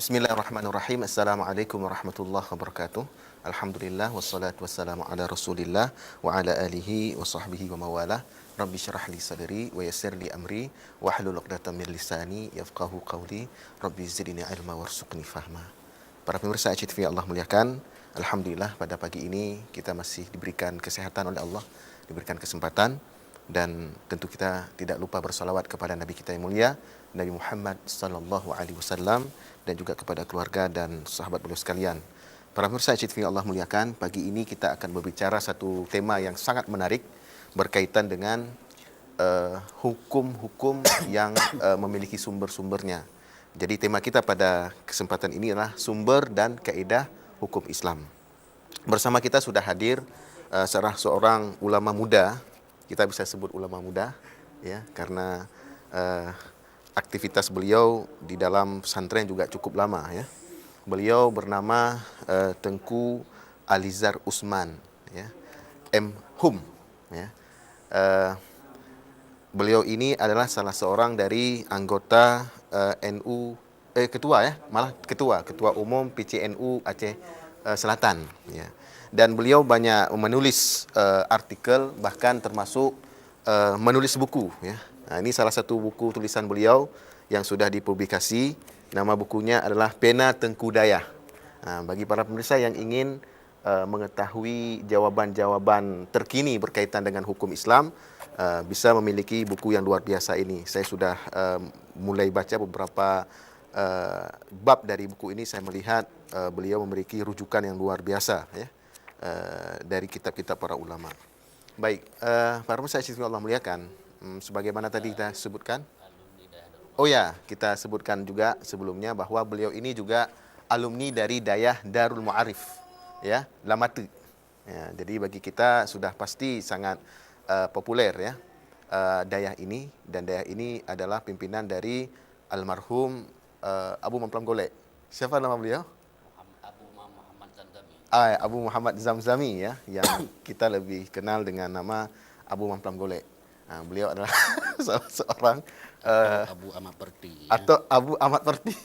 Bismillahirrahmanirrahim. Assalamualaikum warahmatullahi wabarakatuh. Alhamdulillah wassalatu wassalamu ala Rasulillah wa ala alihi wa sahbihi wa mawalah. Rabbi syrah li sadri wa yassir li amri wahlul 'uqdatam min lisani yafqahu qawli. Rabbi zidni ilma warzuqni fahma. Para pemirsa HTV Allah muliakan, alhamdulillah pada pagi ini kita masih diberikan kesehatan oleh Allah, diberikan kesempatan, dan tentu kita tidak lupa bersalawat kepada Nabi kita yang mulia, Nabi Muhammad sallallahu alaihi wasallam, dan juga kepada keluarga dan sahabat beliau sekalian. Para pemirsa HTV Allah muliakan, pagi ini kita akan berbicara satu tema yang sangat menarik berkaitan dengan hukum-hukum yang memiliki sumber-sumbernya. Jadi tema kita pada kesempatan ini adalah sumber dan kaedah hukum Islam. Bersama kita sudah hadir seorang ulama muda, kita bisa sebut ulama muda, ya, karena aktivitas beliau di dalam pesantren juga cukup lama, ya. Beliau bernama Tengku Alizar Usman, ya, M.Hum, ya. Beliau ini adalah salah seorang dari anggota NU, ketua, ya, malah ketua umum PCNU Aceh Selatan, ya. Dan beliau banyak menulis artikel, bahkan termasuk menulis buku, ya. Nah, ini salah satu buku tulisan beliau yang sudah dipublikasi. Nama bukunya adalah Pena Tengku Dayah. Nah, bagi para pemirsa yang ingin mengetahui jawaban-jawaban terkini berkaitan dengan hukum Islam, bisa memiliki buku yang luar biasa ini. Saya sudah mulai baca beberapa bab dari buku ini. Saya melihat beliau memiliki rujukan yang luar biasa, ya, dari kitab-kitab para ulama. Baik, para pemirsa yang Allah muliakan, sebagaimana tadi kita sebutkan, oh ya, kita sebutkan juga sebelumnya bahwa beliau ini juga alumni dari Dayah Darul Ma'arif, ya, Lamatu. Ya, jadi bagi kita sudah pasti sangat populer, ya, Dayah ini, dan Dayah ini adalah pimpinan dari almarhum Abu Mamplam Golek. Siapa nama beliau? Abu Muhammad Zamzami, ya, yang kita lebih kenal dengan nama Abu Mamplam Golek. Beliau adalah salah seorang Abu Ahmad Perti, ya? Atau Abu Ahmad Perti.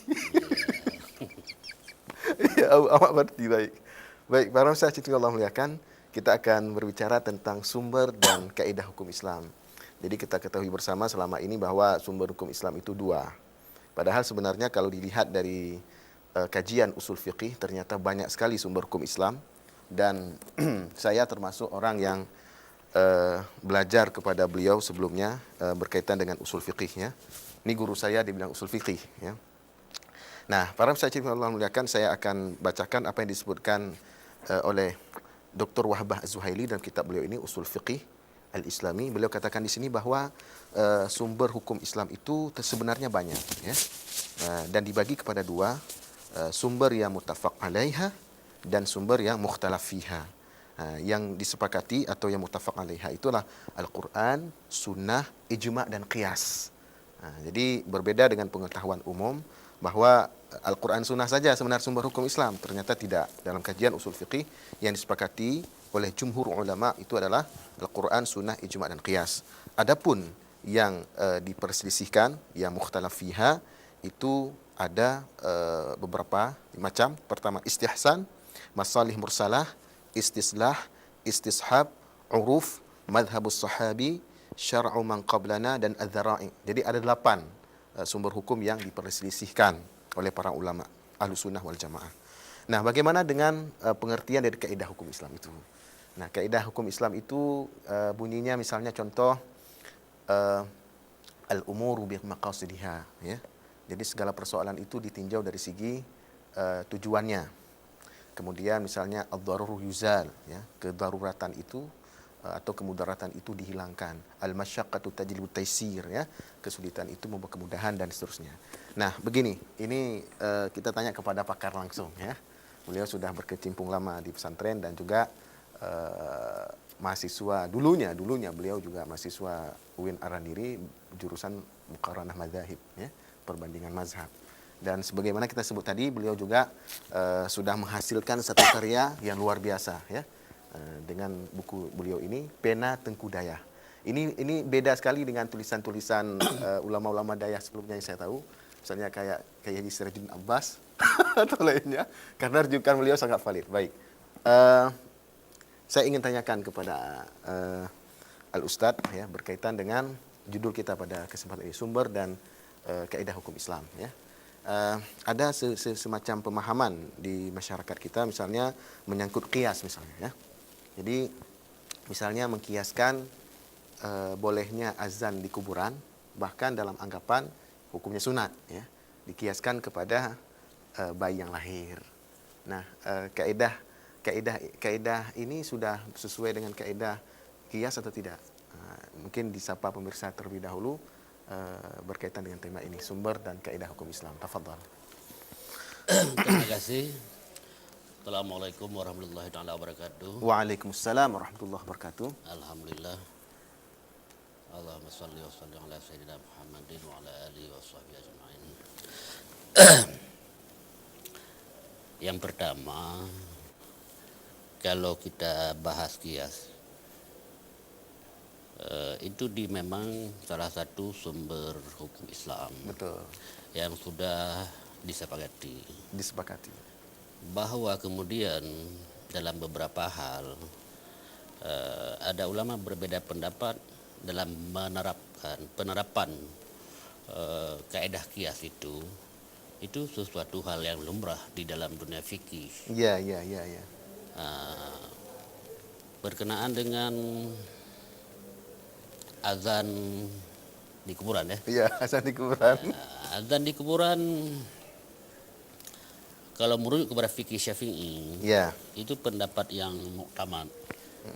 Ya, Abu Ahmad Perti, baik. Baik, para pemirsa yang Allah muliakan, kita akan berbicara tentang sumber dan kaidah hukum Islam. Jadi kita ketahui bersama selama ini bahwa sumber hukum Islam itu dua. Padahal sebenarnya kalau dilihat dari kajian usul fiqih, ternyata banyak sekali sumber hukum Islam, dan saya termasuk orang yang belajar kepada beliau sebelumnya berkaitan dengan usul fiqihnya. Ini guru saya di bidang usul fiqih, ya. Nah, para peserta yang Allah muliakan, saya akan bacakan apa yang disebutkan oleh Dr. Wahbah Az-Zuhaili dalam kitab beliau ini, Usul Fiqih Al-Islami. Beliau katakan di sini bahwa sumber hukum Islam itu sebenarnya banyak, ya, dan dibagi kepada dua, sumber yang muttafaq alaiha dan sumber yang mukhtalaf fiha. Yang disepakati atau yang muttafaq alaiha itulah Al-Quran, Sunnah, Ijma' dan Qiyas. Jadi berbeda dengan pengetahuan umum bahwa Al-Quran, Sunnah saja sebenarnya sumber hukum Islam. Ternyata tidak. Dalam kajian usul fiqih yang disepakati oleh jumhur ulama itu adalah Al-Quran, Sunnah, Ijma' dan Qiyas. Adapun yang diperselisihkan, yang mukhtalaf fiha, itu ada beberapa macam. Pertama, istihsan, masalih mursalah, istislah, istishab, uruf, madhabus sahabi, syar'u man qablana, dan adzara'i. Jadi ada 8 sumber hukum yang diperselisihkan oleh para ulama Ahlus Sunnah wal Jamaah. Nah, bagaimana dengan pengertian dari kaidah hukum Islam itu? Nah, kaidah hukum Islam itu bunyinya misalnya contoh al-umuru bi maqasidiha, ya. Jadi segala persoalan itu ditinjau dari segi tujuannya. Kemudian misalnya ad-daruru yuzal, ya, kedaruratan itu atau kemudaratan itu dihilangkan. Al-masyaqqatu tajlibu taysir, ya, kesulitan itu membawa kemudahan, dan seterusnya. Nah, begini, ini kita tanya kepada pakar langsung, ya. Beliau sudah berkecimpung lama di pesantren dan juga mahasiswa dulunya beliau juga mahasiswa UIN Arandiri jurusan Muqaranah Madzhab, ya, perbandingan mazhab. Dan sebagaimana kita sebut tadi, beliau juga sudah menghasilkan satu karya yang luar biasa, ya, dengan buku beliau ini, Pena Tengku Dayah. Ini beda sekali dengan tulisan-tulisan ulama-ulama Dayah sebelumnya yang saya tahu. Misalnya kayak Haji Sirajuddin Abbas, atau lainnya, karena rujukan beliau sangat valid. Baik. Eh, saya ingin tanyakan kepada Al-Ustadz ya, berkaitan dengan judul kita pada kesempatan ini, sumber dan kaidah hukum Islam ya. Ada semacam pemahaman di masyarakat kita, misalnya menyangkut qiyas misalnya ya. Jadi misalnya mengkiaskan bolehnya azan di kuburan, bahkan dalam anggapan hukumnya sunat ya, dikiaskan kepada bayi yang lahir. Nah, kaidah ini sudah sesuai dengan kaidah qiyas atau tidak? Mungkin disapa pemirsa terlebih dahulu berkaitan dengan tema ini, sumber dan kaidah hukum Islam. Tafadhal. Terima kasih. Assalamualaikum warahmatullahi taala wabarakatuh. Waalaikumsalam warahmatullahi wabarakatuh. Alhamdulillah. Allahumma shalli wa sallim ala sayyidina Muhammadin wa ala alihi wa sahbihi ajma'in. Yang pertama, kalau kita bahas qiyas, itu memang salah satu sumber hukum Islam Betul. yang sudah disepakati. Bahwa kemudian dalam beberapa hal ada ulama berbeda pendapat dalam penerapan kaidah qiyas itu sesuatu hal yang lumrah di dalam dunia fikih. Iya. Berkenaan dengan azan di kuburan ya. Iya, azan di kuburan. Azan di kuburan kalau merujuk kepada fikih Syafi'i, Iya. itu pendapat yang muktamad.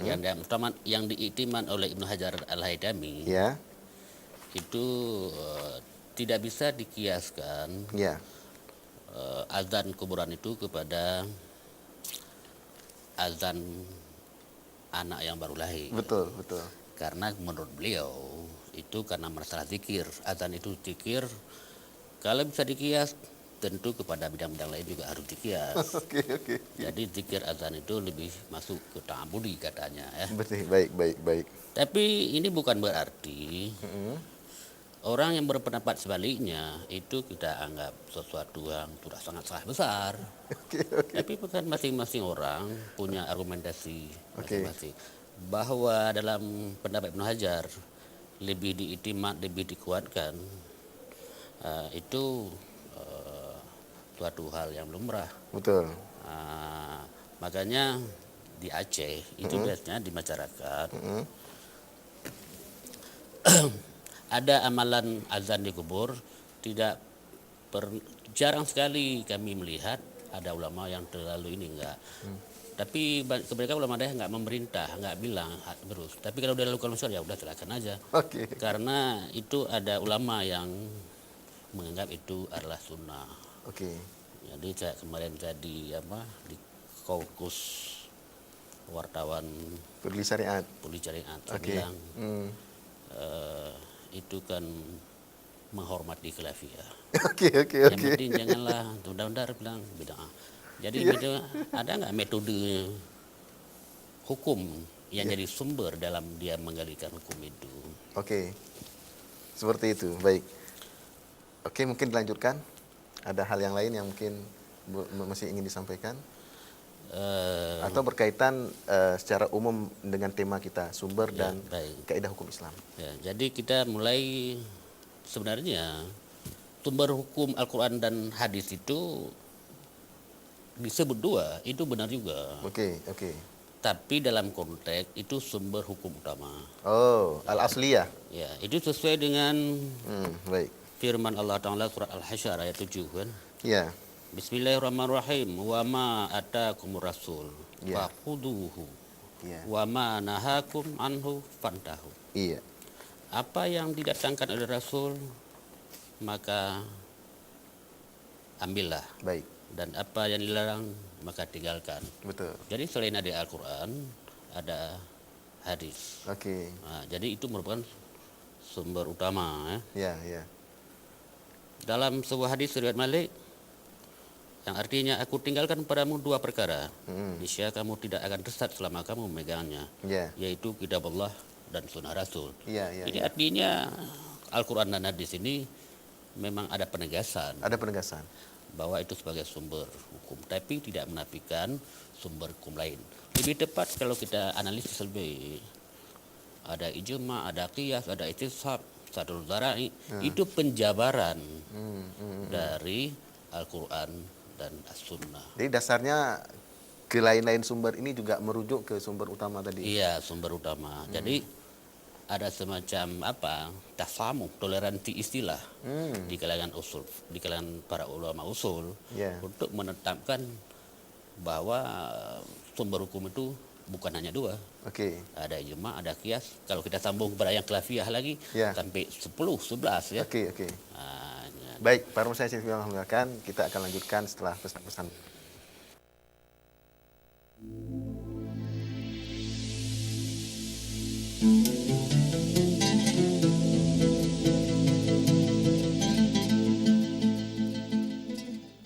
Yang diiktimat oleh Ibnu Hajar Al-Haytami. Iya. Itu tidak bisa dikiaskan Iya. azan kuburan itu kepada azan anak yang baru lahir. Betul. Karena menurut beliau itu karena masalah zikir. Azan itu zikir. Kalau bisa dikias, tentu kepada bidang-bidang lain juga harus dikias. Oke. Jadi zikir azan itu lebih masuk ke ta'abudi katanya ya. Betul, baik. Tapi ini bukan berarti orang yang berpendapat sebaliknya itu kita anggap sesuatu yang sudah sangat besar. Oke. Tapi bukan, masing-masing orang punya argumentasi Oke. masing-masing. Bahwa dalam pendapat Ibnu Hajar lebih diiktimat, lebih dikuatkan, itu suatu hal yang lumrah. Betul. Makanya di Aceh itu biasanya di masyarakat ada amalan azan di kubur. Jarang sekali kami melihat ada ulama yang terlalu ini enggak. Tapi kebanyakan ulama daerah enggak memerintah, enggak bilang terus. Tapi kalau dia lakukan usul ya udah silakan aja. Oke. Karena itu ada ulama yang menganggap itu adalah sunnah. Oke. Jadi saya kemarin di kaukus wartawan Peduli syariat. saya Oke. bilang itu kan menghormati khilafiyah. Oke. Yang penting janganlah undang-undang bilang bid'ah. Jadi ada nggak metode hukum yang jadi sumber dalam dia menggalikan hukum itu? Oke. Seperti itu. Baik. Oke, mungkin dilanjutkan. Ada hal yang lain yang mungkin masih ingin disampaikan? Atau berkaitan secara umum dengan tema kita, sumber dan kaidah hukum Islam. Ya, jadi kita mulai, sebenarnya sumber hukum Al-Quran dan hadis itu disebut dua, itu benar juga. Oke. Tapi dalam konteks itu sumber hukum utama. Oh, al-asliyah. Ya, itu sesuai dengan Baik. firman Allah Ta'ala surat Al-Hasyr ayat 7 kan. Ya. Bismillahirrahmanirrahim. Wa ma atakumur rasul fakhuduhu wa ma nahakum anhu fantahu. Iya. Apa yang didatangkan oleh Rasul maka ambillah. Baik. Dan apa yang dilarang maka tinggalkan. Betul. Jadi selain ada Al-Quran, ada hadis. Oke. Nah, jadi itu merupakan sumber utama. Ya. Dalam sebuah hadis riwayat Malik, yang artinya aku tinggalkan padamu dua perkara. Niscaya kamu tidak akan sesat selama kamu memegangnya. Yaitu kitab Allah dan sunnah Rasul. Jadi artinya Al-Quran dan hadis ini memang ada penegasan. bahwa itu sebagai sumber hukum, tapi tidak menafikan sumber hukum lain. Lebih tepat kalau kita analisis lebih, ada ijma, ada qiyas, ada istishab, sadrul zara'i, itu penjabaran dari Al-Quran dan As-Sunnah. Jadi dasarnya ke lain-lain sumber ini juga merujuk ke sumber utama tadi. Iya, sumber utama. Jadi ada semacam tasamuh, toleransi istilah di kalangan usul, di kalangan para ulama usul untuk menetapkan bahwa sumber hukum itu bukan hanya dua. Ada ijma, ada qiyas. Kalau kita sambung kepada yang khilafiyah lagi sampai 10, 11 ya. Baik, para muslimin yang dimuliakan, kita akan lanjutkan setelah pesan-pesan. Thank you.